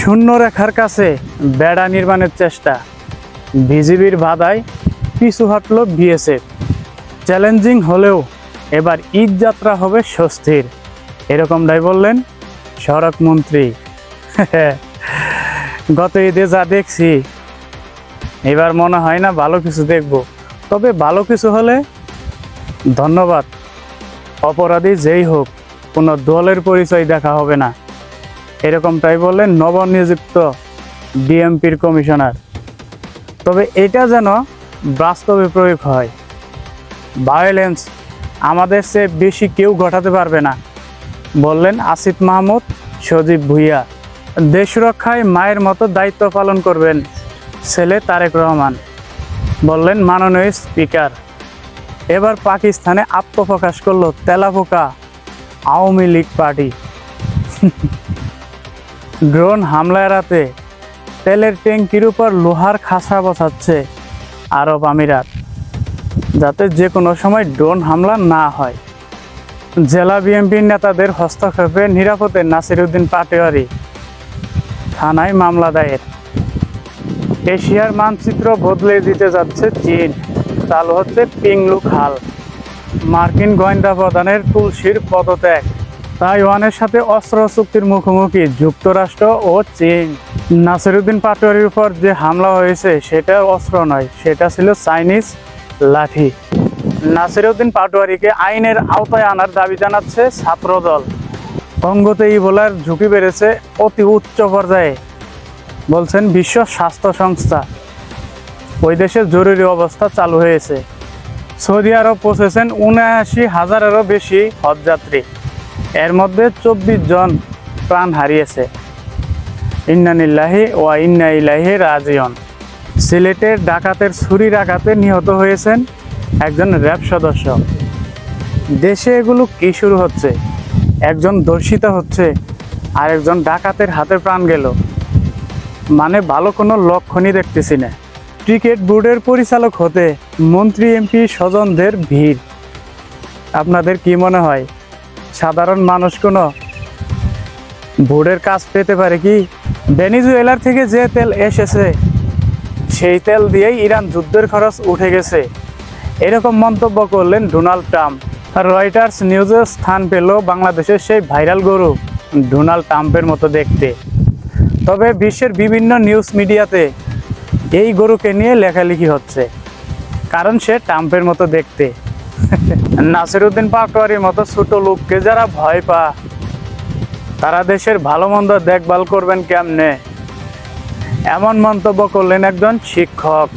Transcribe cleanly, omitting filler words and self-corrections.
শূন্য রেখার কাছে বেড়া নির্মাণের চেষ্টা, বিজিবির বাধায় পিছু হাঁটল বিএসএফ। চ্যালেঞ্জিং হলেও এবার ঈদ যাত্রা হবে স্বস্তির, এরকমটাই বললেন সড়ক মন্ত্রী। গত ঈদে যা দেখছি এবার মনে হয় না ভালো কিছু দেখব। তবে ভালো কিছু হলে ধন্যবাদ, অপরাধী যেই হোক কোনো দলের পরিচয় দেখা হবে না, এরকমটাই বললেন নবনিযুক্ত ডিএমপির কমিশনার। তবে এটা যেন বাস্তবে প্রয়োগ হয়। ভায়োলেন্স আমাদের চেয়ে বেশি কেউ ঘটাতে পারবে না, বললেন আসিফ মাহমুদ সজীব ভুইয়া। দেশ রক্ষায় মায়ের মতো দায়িত্ব পালন করবেন ছেলে তারেক রহমান, বললেন মাননীয় স্পিকার। এবার পাকিস্তানে আত্মপ্রকাশ করলো তেলাপোকা আওয়ামী লীগ পার্টি। ড্রোন হামলা এড়াতে তেলের ট্যাঙ্কির উপর লোহার খাঁচা বসাচ্ছে আরব আমিরাত, যাতে যে কোনো সময় ড্রোন হামলা না হয়। জেলা বিএনপির নেতাদের হস্তক্ষেপে নিরাপদে নাসিরউদ্দিন পাটোয়ারি থানায় মামলা দায়ের। এশিয়ার মানচিত্র বদলে দিতে যাচ্ছে চীন, চালু হচ্ছে পিংলু খাল। মার্কিন গোয়েন্দা প্রধানের তুলসীর পদত্যাগ। তাইওয়ানের সাথে অস্ত্র চুক্তির মুখোমুখি যুক্তরাষ্ট্র ও চীন। নাসিরউদ্দিন পাটোয়ারির উপর যে হামলা হয়েছে সেটা অস্ত্র নয়, সেটা ছিল চাইনিজ লাঠি। নাসিরউদ্দিন পাটোয়ারিকে আইনের আওতায় আনার দাবি জানাচ্ছে ছাত্রদল। কঙ্গোতে ইবোলার ঝুঁকি বেড়েছে অতি উচ্চ পর্যায়ে, বলছেন বিশ্ব স্বাস্থ্য সংস্থা। ওই দেশে জরুরি অবস্থা চালু হয়েছে। সৌদি আরব পৌঁছেছেন ৭৯,০০০-এরও বেশি হজযাত্রী, এর মধ্যে ২৪ জন প্রাণ হারিয়েছে। ইন্না লিল্লাহি ওয়া ইন্না ইলাইহি রাজিউন। সিলেটের ডাকাতের ছুরির আঘাতে নিহত হয়েছেন একজন র্যাব সদস্য। দেশে এগুলো কি শুরু হচ্ছে? একজন ধর্ষিত হচ্ছে আর একজন ডাকাতের হাতে প্রাণ গেল, মানে ভালো কোনো লক্ষণই দেখতেছি না। ক্রিকেট বোর্ডের পরিচালক হতে মন্ত্রী এমপি স্বজনদের ভিড়। আপনাদের কি মনে হয় সাধারণ মানুষ কোনো বোর্ডের কাজ পেতে পারে কি? ভেনেজুয়েলার থেকে যে তেল এসেছে সেই তেল দিয়েই ইরান যুদ্ধের খরচ উঠে গেছে, এরকম মন্তব্য করলেন ডোনাল্ড ট্রাম্প। রয়টার্স নিউজে স্থান পেল বাংলাদেশের সেই ভাইরাল গরু ডোনাল্ড ট্রাম্পের মতো দেখতে। তবে বিশ্বের বিভিন্ন নিউজ মিডিয়াতে এই গরুকে নিয়ে লেখালেখি হচ্ছে, কারণ সে ট্রাম্পের মতো দেখতে। নাসিরউদ্দিন পাটোয়ারির মতো ছোট লোককে যারা ভয় পা, তারা দেশের ভালো মন্দ দেখভাল করবেন কেমনে, এমন মন্তব্য করলেন একজন শিক্ষক।